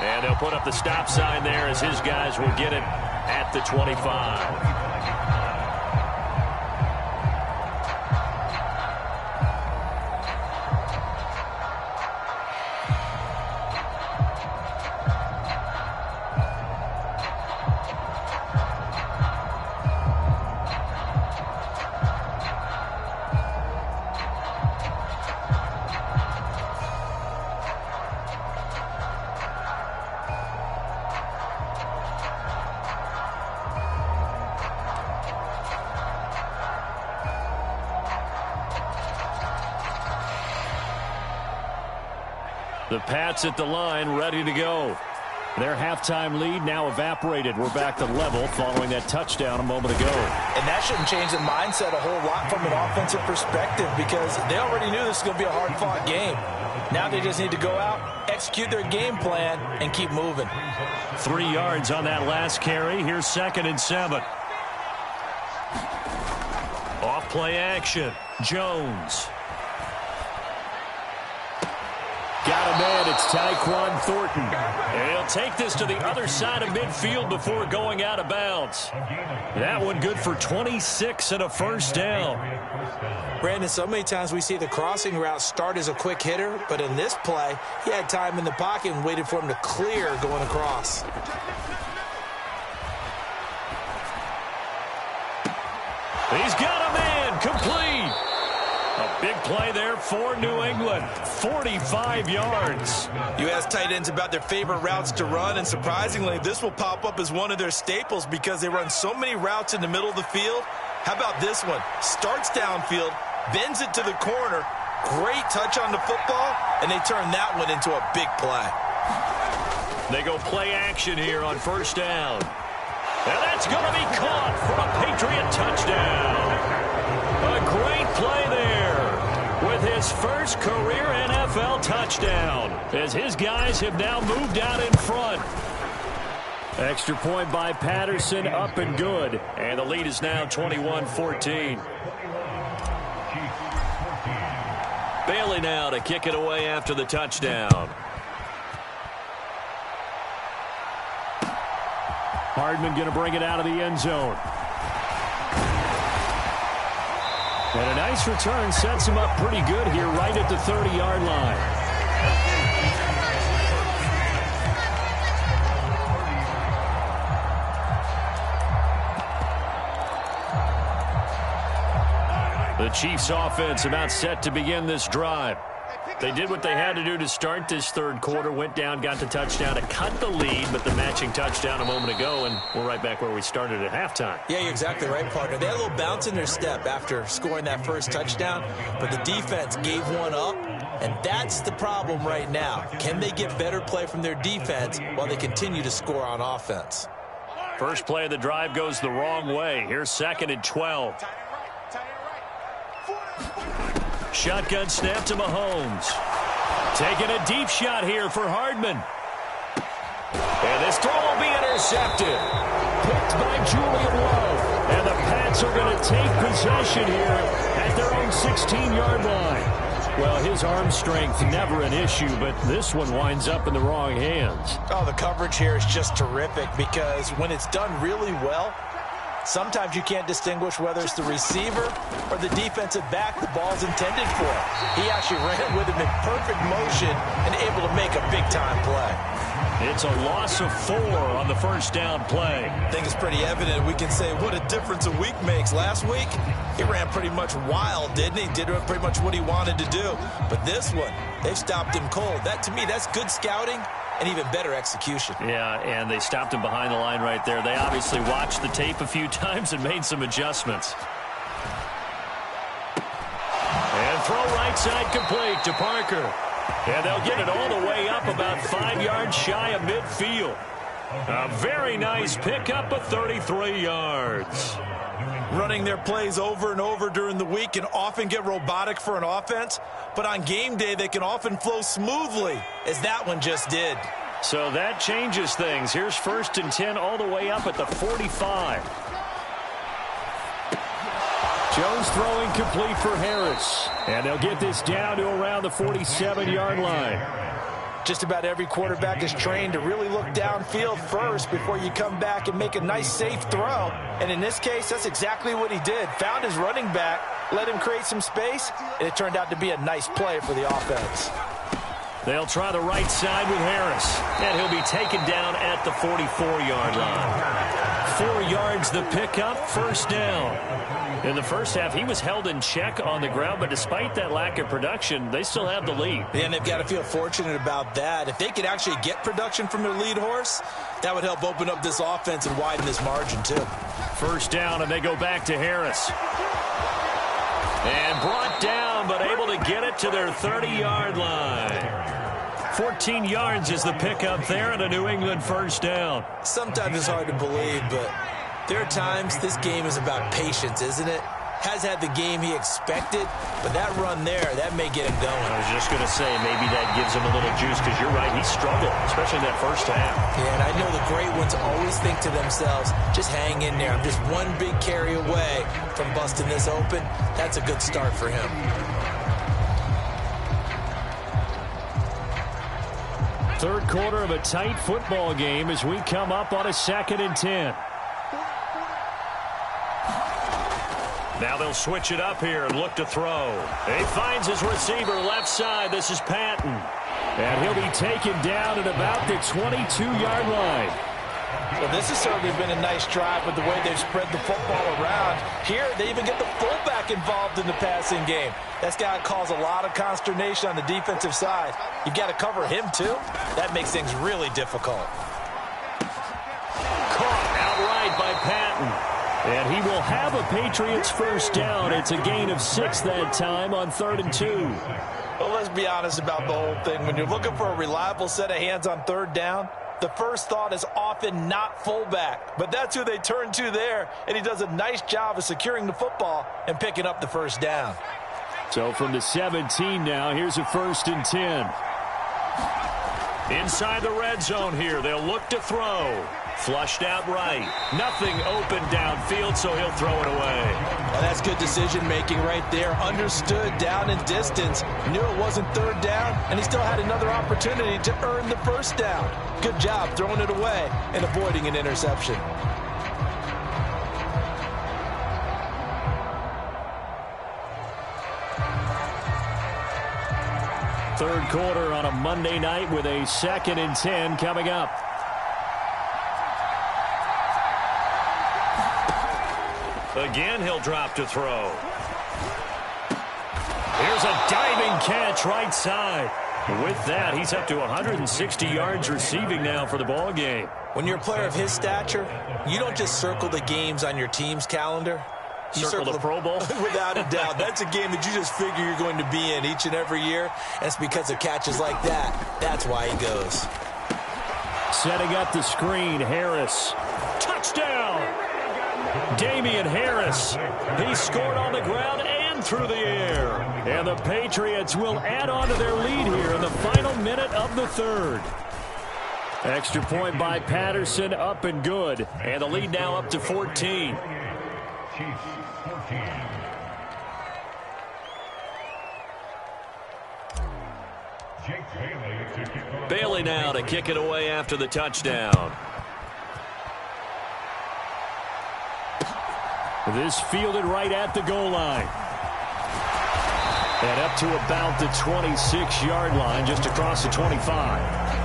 And they'll put up the stop sign there as his guys will get it at the 25. The Pats at the line, ready to go. Their halftime lead now evaporated. We're back to level following that touchdown a moment ago. And that shouldn't change the mindset a whole lot from an offensive perspective because they already knew this was going to be a hard-fought game. Now they just need to go out, execute their game plan, and keep moving. 3 yards on that last carry. Here's 2nd and 7. Off play action. Jones. Got him in. It's Tyquan Thornton. And he'll take this to the other side of midfield before going out of bounds. That one good for 26 and a first down. Brandon, so many times we see the crossing route start as a quick hitter, but in this play, he had time in the pocket and waited for him to clear going across. He's got him in. Complete. A big play there for New England. 45 yards. You ask tight ends about their favorite routes to run, and surprisingly, this will pop up as one of their staples because they run so many routes in the middle of the field. How about this one? Starts downfield, bends it to the corner, great touch on the football, and they turn that one into a big play. They go play action here on first down. And that's going to be caught for a Patriot touchdown. A great play there with his first career NFL touchdown as his guys have now moved out in front. Extra point by Patterson, up and good. And the lead is now 21-14. Bailey now to kick it away after the touchdown. Hardman going to bring it out of the end zone. And a nice return sets him up pretty good here right at the 30-yard line. The Chiefs offense about set to begin this drive. They did what they had to do to start this third quarter, went down, got the touchdown to cut the lead, but the matching touchdown a moment ago, and we're right back where we started at halftime. Yeah, you're exactly right, partner. They had a little bounce in their step after scoring that first touchdown, but the defense gave one up, and that's the problem right now. Can they get better play from their defense while they continue to score on offense? First play of the drive goes the wrong way. Here's 2nd and 12. Shotgun snap to Mahomes. Taking a deep shot here for Hardman. And this throw will be intercepted. Picked by Julian Love. And the Pats are going to take possession here at their own 16-yard line. Well, his arm strength never an issue, but this one winds up in the wrong hands. Oh, the coverage here is just terrific because when it's done really well, sometimes you can't distinguish whether it's the receiver or the defensive back the ball's intended for. He actually ran with him in perfect motion and able to make a big-time play. It's a loss of 4 on the first down play. I think it's pretty evident. We can say what a difference a week makes. Last week, he ran pretty much wild, didn't he? Did pretty much what he wanted to do. But this one, they've stopped him cold. That, to me, that's good scouting and even better execution. Yeah, and they stopped him behind the line right there. They obviously watched the tape a few times and made some adjustments. And throw right side complete to Parker. And they'll get it all the way up about 5 yards shy of midfield. A very nice pickup of 33 yards. Running their plays over and over during the week can often get robotic for an offense, but on game day they can often flow smoothly, as that one just did. So that changes things. Here's 1st and 10 all the way up at the 45. Jones throwing complete for Harris. And they'll get this down to around the 47-yard line. Just about every quarterback is trained to really look downfield first before you come back and make a nice, safe throw. And in this case, that's exactly what he did. Found his running back, let him create some space, and it turned out to be a nice play for the offense. They'll try the right side with Harris, and he'll be taken down at the 44-yard line. 4 yards the pickup, first down. In the first half, he was held in check on the ground, but despite that lack of production, they still have the lead. And they've got to feel fortunate about that. If they could actually get production from their lead horse, that would help open up this offense and widen this margin, too. First down, and they go back to Harris. And brought down, but able to get it to their 30-yard line. 14 yards is the pickup there, and a New England first down. Sometimes it's hard to believe, but there are times this game is about patience, isn't it? Has had the game he expected, but that run there, that may get him going. I was just going to say, maybe that gives him a little juice, because you're right, he struggled, especially in that first half. Yeah, and I know the great ones always think to themselves, just hang in there. I'm just one big carry away from busting this open. That's a good start for him. Third quarter of a tight football game as we come up on a 2nd and 10. Now they'll switch it up here and look to throw. He finds his receiver left side. This is Patton. And he'll be taken down at about the 22-yard line. Well, this has certainly been a nice drive with the way they've spread the football around. Here, they even get the fullback involved in the passing game. That's got to cause a lot of consternation on the defensive side. You've got to cover him, too. That makes things really difficult. Caught outright by Patton. And he will have a Patriots first down. It's a gain of 6 that time on 3rd and 2. Well, let's be honest about the whole thing. When you're looking for a reliable set of hands on 3rd down, the first thought is often not fullback. But that's who they turn to there, and he does a nice job of securing the football and picking up the first down. So from the 17 now, here's a 1st and 10. Inside the red zone here, they'll look to throw. Flushed out right. Nothing open downfield, so he'll throw it away. Well, that's good decision-making right there. Understood down and distance. Knew it wasn't 3rd down, and he still had another opportunity to earn the first down. Good job throwing it away and avoiding an interception. Third quarter on a Monday night with a 2nd and 10 coming up. Again, he'll drop to throw. Here's a diving catch right side. With that, he's up to 160 yards receiving now for the ball game. When you're a player of his stature, you don't just circle the games on your team's calendar. You circle the Pro Bowl? Without a doubt. That's a game that you just figure you're going to be in each and every year. And it's because of catches like that. That's why he goes. Setting up the screen, Harris. Touchdown! Damian Harris. He scored on the ground and through the air. And the Patriots will add on to their lead here in the final minute of the 3rd. Extra point by Patterson, up and good. And the lead now up to 14. Bailey now to kick it away after the touchdown. This fielded right at the goal line. And up to about the 26-yard line, just across the 25.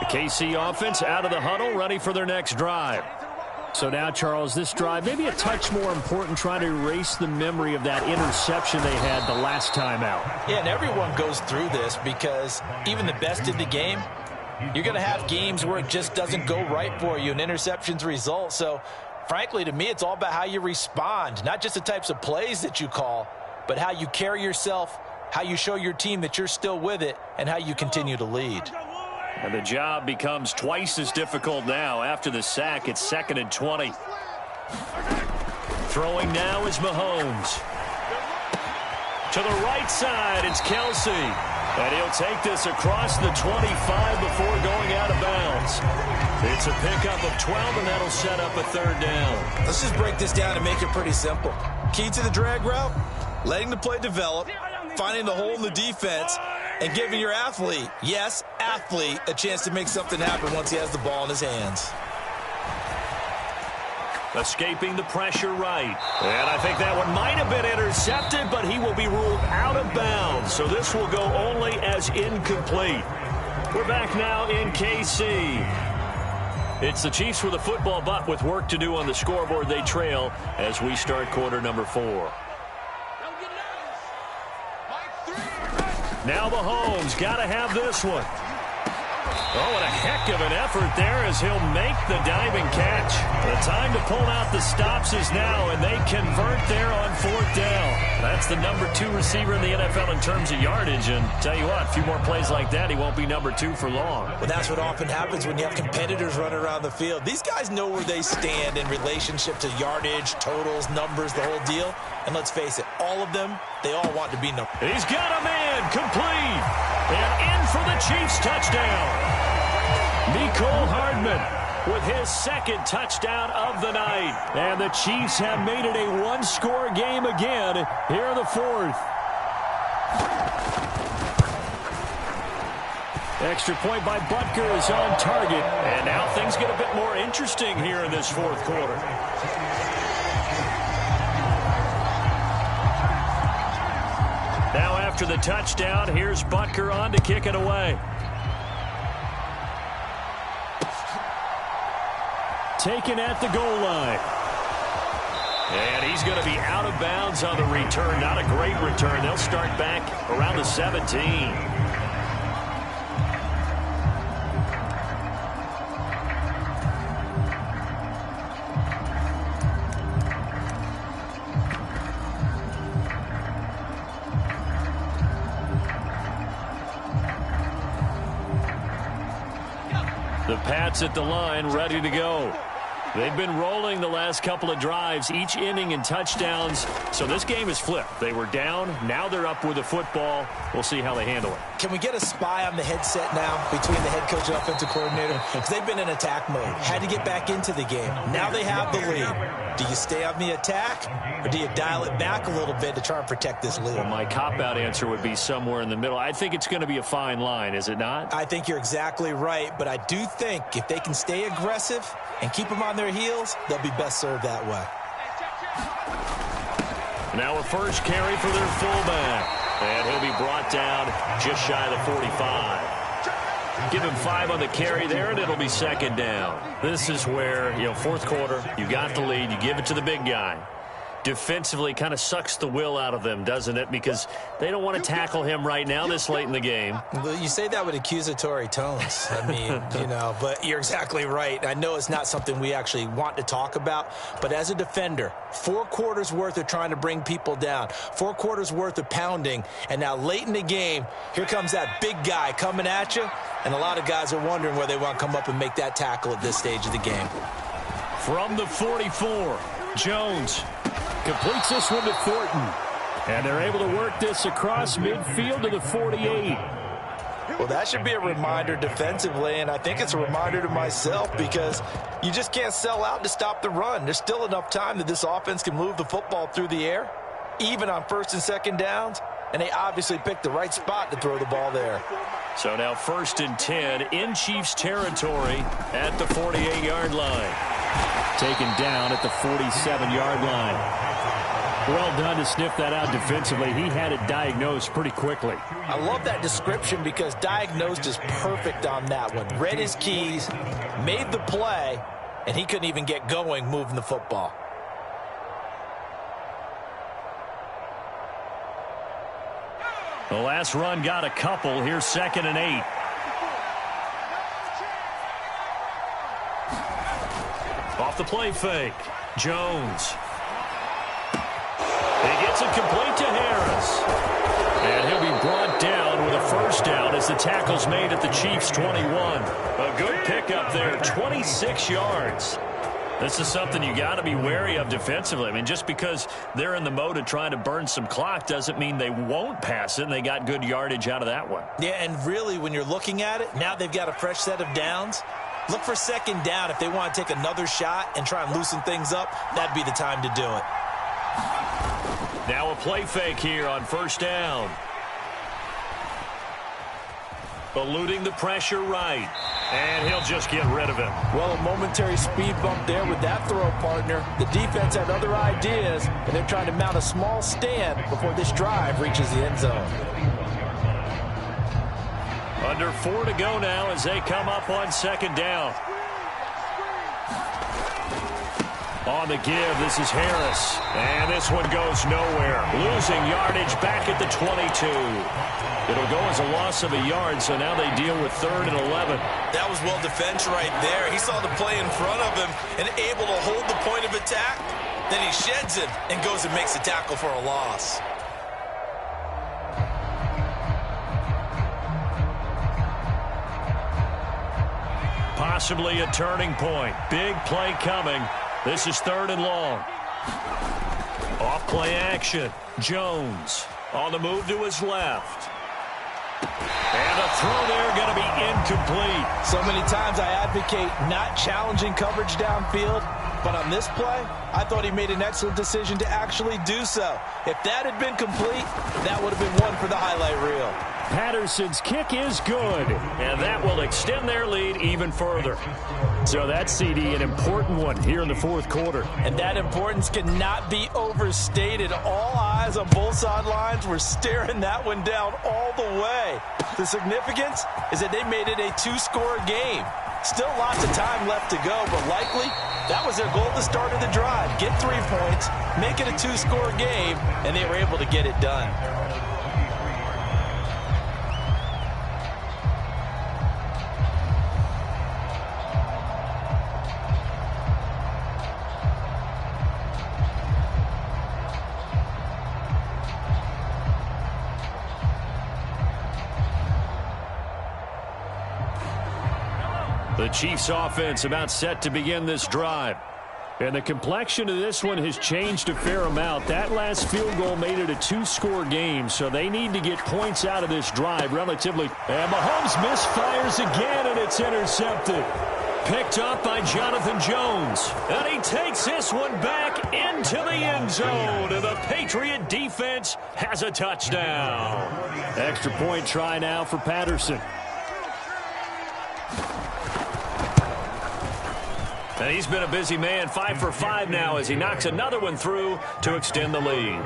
KC offense out of the huddle, ready for their next drive. So now, Charles, this drive maybe a touch more important, trying to erase the memory of that interception they had the last time out. Yeah, and everyone goes through this because even the best in the game, you're going to have games where it just doesn't go right for you, and interceptions result. So, frankly, to me, it's all about how you respond, not just the types of plays that you call, but how you carry yourself, how you show your team that you're still with it, and how you continue to lead. And the job becomes twice as difficult now. After the sack, it's 2nd and 20. Throwing now is Mahomes. To the right side, it's Kelsey. And he'll take this across the 25 before going out of bounds. It's a pickup of 12, and that'll set up a third down. Let's just break this down and make it pretty simple. Key to the drag route, letting the play develop, finding the hole in the defense, and giving your athlete, yes, athlete, a chance to make something happen once he has the ball in his hands. Escaping the pressure right. And I think that one might have been intercepted, but he will be ruled out of bounds. So this will go only as incomplete. We're back now in KC. It's the Chiefs with a football, but with work to do on the scoreboard, they trail as we start quarter number 4. Now Mahomes got to have this one. Oh, and a heck of an effort there as he'll make the diving catch. The time to pull out the stops is now, and they convert there on 4th down. That's the number 2 receiver in the NFL in terms of yardage, and tell you what, a few more plays like that, he won't be number 2 for long. Well, that's what often happens when you have competitors running around the field. These guys know where they stand in relationship to yardage, totals, numbers, the whole deal. And let's face it, all of them, they all want to be number. He's got a man, complete, and in for the Chiefs touchdown. Nicole Hardman with his second touchdown of the night. And the Chiefs have made it a one-score game again here in the 4th. Extra point by Butker is on target. And now things get a bit more interesting here in this 4th quarter. Now after the touchdown, here's Butker on to kick it away. Taken at the goal line. And he's going to be out of bounds on the return. Not a great return. They'll start back around the 17. The Pats at the line, ready to go. They've been rolling the last couple of drives, each inning in touchdowns. So this game is flipped. They were down. Now they're up with the football. We'll see how they handle it. Can we get a spy on the headset now between the head coach and offensive coordinator? Because they've been in attack mode. Had to get back into the game. Now they have the lead. Do you stay on the attack, or do you dial it back a little bit to try and protect this lead? Well, my cop-out answer would be somewhere in the middle. I think it's going to be a fine line, is it not? I think you're exactly right, but I do think if they can stay aggressive and keep them on their heels, they'll be best served that way. Now a first carry for their fullback. And he'll be brought down just shy of the 45. Give him 5 on the carry there, and it'll be second down. This is where, 4th quarter, you got the lead, you give it to the big guy. Defensively kind of sucks the will out of them, doesn't it? Because they don't want to tackle him right now this late in the game. You say that with accusatory tones. I mean, but you're exactly right. I know it's not something we actually want to talk about, but as a defender, 4 quarters worth of trying to bring people down, 4 quarters worth of pounding, and now late in the game, here comes that big guy coming at you, and a lot of guys are wondering where they want to come up and make that tackle at this stage of the game. From the 44, Jones completes this one to Thornton. And they're able to work this across midfield to the 48. Well, that should be a reminder defensively, and I think it's a reminder to myself because you just can't sell out to stop the run. There's still enough time that this offense can move the football through the air, even on 1st and 2nd downs, and they obviously picked the right spot to throw the ball there. So now 1st and 10 in Chiefs territory at the 48-yard line. Taken down at the 47-yard line. Well done to sniff that out defensively. He had it diagnosed pretty quickly. I love that description because diagnosed is perfect on that one. Read his keys, made the play, and he couldn't even get going moving the football. The last run got a couple. Here's 2nd and 8. Off the play fake. Jones. He gets it complete to Harris. And he'll be brought down with a first down as the tackle's made at the Chiefs' 21. A good pickup there, 26 yards. This is something you got to be wary of defensively. I mean, just because they're in the mode of trying to burn some clock doesn't mean they won't pass it, and they got good yardage out of that one. Yeah, and really, when you're looking at it, now they've got a fresh set of downs. Look for second down. If they want to take another shot and try and loosen things up, that'd be the time to do it. Now a play fake here on first down. Eluding the pressure right. And he'll just get rid of it. Well, a momentary speed bump there with that throw, partner. The defense had other ideas, and they're trying to mount a small stand before this drive reaches the end zone. Under 4 to go now as they come up on second down. On the give, this is Harris. And this one goes nowhere. Losing yardage back at the 22. It'll go as a loss of a yard, so now they deal with 3rd and 11. That was well defense right there. He saw the play in front of him and able to hold the point of attack. Then he sheds it and goes and makes a tackle for a loss. Possibly a turning point. Big play coming. This is 3rd and long. Off play action. Jones on the move to his left. And a throw there going to be incomplete. So many times I advocate not challenging coverage downfield, but on this play, I thought he made an excellent decision to actually do so. If that had been complete, that would have been one for the highlight reel. Patterson's kick is good, and that will extend their lead even further. So that's, CD, an important one here in the 4th quarter. And that importance cannot be overstated. All eyes on both sidelines were staring that one down all the way. The significance is that they made it a 2-score game. Still lots of time left to go, but likely that was their goal at the start of the drive. Get 3 points, make it a 2-score game, and they were able to get it done. The Chiefs offense about set to begin this drive. And the complexion of this one has changed a fair amount. That last field goal made it a 2-score game, so they need to get points out of this drive relatively. And Mahomes misfires again, and it's intercepted. Picked up by Jonathan Jones. And he takes this one back into the end zone. And the Patriot defense has a touchdown. Extra point try now for Patterson. And he's been a busy man, 5 for 5 now as he knocks another one through to extend the lead.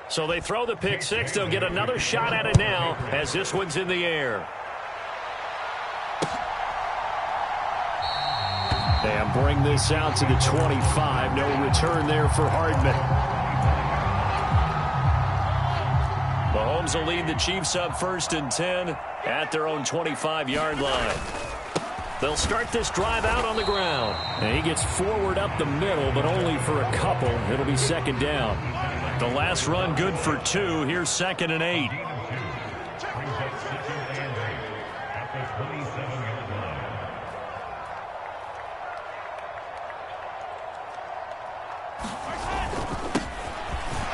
So they throw the pick six. They'll get another shot at it now as this one's in the air. And bring this out to the 25. No return there for Hardman. Mahomes will lead the Chiefs up 1st and 10 at their own 25-yard line. They'll start this drive out on the ground. And he gets forward up the middle, but only for a couple. It'll be 2nd down. The last run good for 2. Here's 2nd and 8.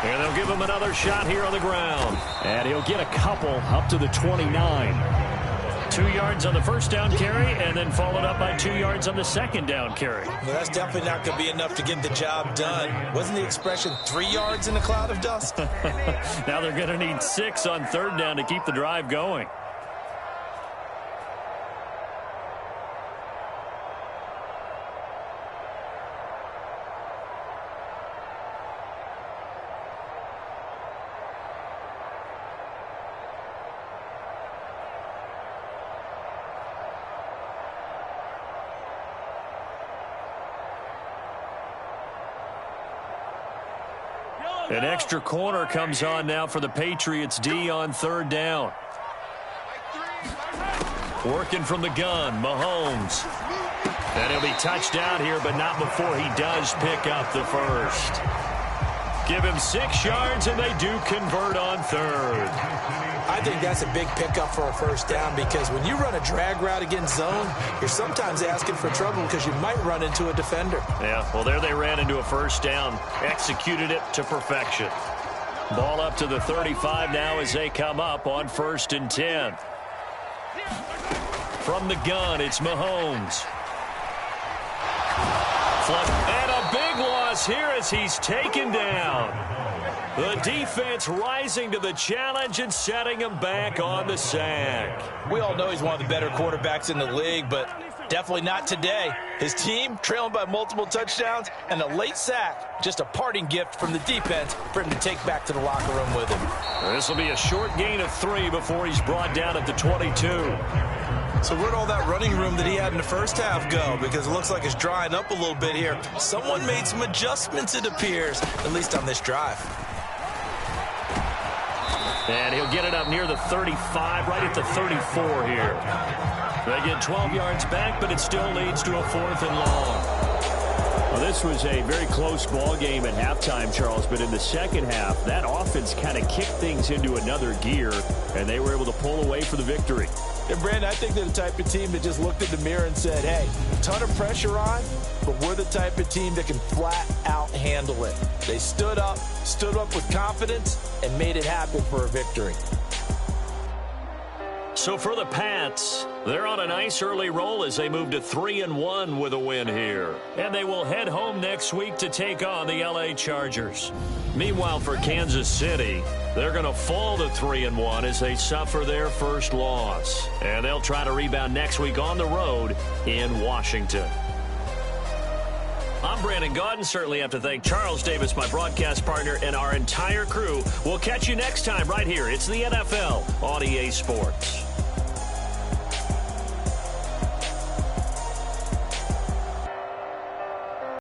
And they'll give him another shot here on the ground. And he'll get a couple up to the 29. 2 yards on the first down carry, and then followed up by 2 yards on the second down carry. Well, that's definitely not going to be enough to get the job done. Wasn't the expression 3 yards in a cloud of dust? Now they're going to need 6 on 3rd down to keep the drive going. An extra corner comes on now for the Patriots D on 3rd down. Working from the gun, Mahomes. And he'll be touched down here, but not before he does pick up the first. Give him 6 yards, and they do convert on 3rd. I think that's a big pickup for a first down because when you run a drag route against zone, you're sometimes asking for trouble because you might run into a defender. Yeah, well, there they ran into a first down, executed it to perfection. Ball up to the 35 now as they come up on 1st and 10. From the gun, it's Mahomes. And a big loss here as he's taken down. The defense rising to the challenge and setting him back on the sack. We all know he's one of the better quarterbacks in the league, but definitely not today. His team trailing by multiple touchdowns and a late sack. Just a parting gift from the defense for him to take back to the locker room with him. This will be a short gain of 3 before he's brought down at the 22. So where'd all that running room that he had in the first half go? Because it looks like it's drying up a little bit here. Someone made some adjustments, it appears, at least on this drive. And he'll get it up near the 35, right at the 34 here. They get 12 yards back, but it still leads to a 4th and long. Well, this was a very close ball game at halftime, Charles, but in the second half, that offense kind of kicked things into another gear, and they were able to pull away for the victory. And, Brandon, I think they're the type of team that just looked in the mirror and said, hey, a ton of pressure on, but we're the type of team that can flat out handle it. They stood up with confidence, and made it happen for a victory. So for the Pats, they're on a nice early roll as they move to 3-1 with a win here. And they will head home next week to take on the LA Chargers. Meanwhile, for Kansas City, they're going to fall to 3-1 as they suffer their first loss. And they'll try to rebound next week on the road in Washington. I'm Brandon Gaudin. Certainly have to thank Charles Davis, my broadcast partner, and our entire crew. We'll catch you next time right here. It's the NFL on EA Sports.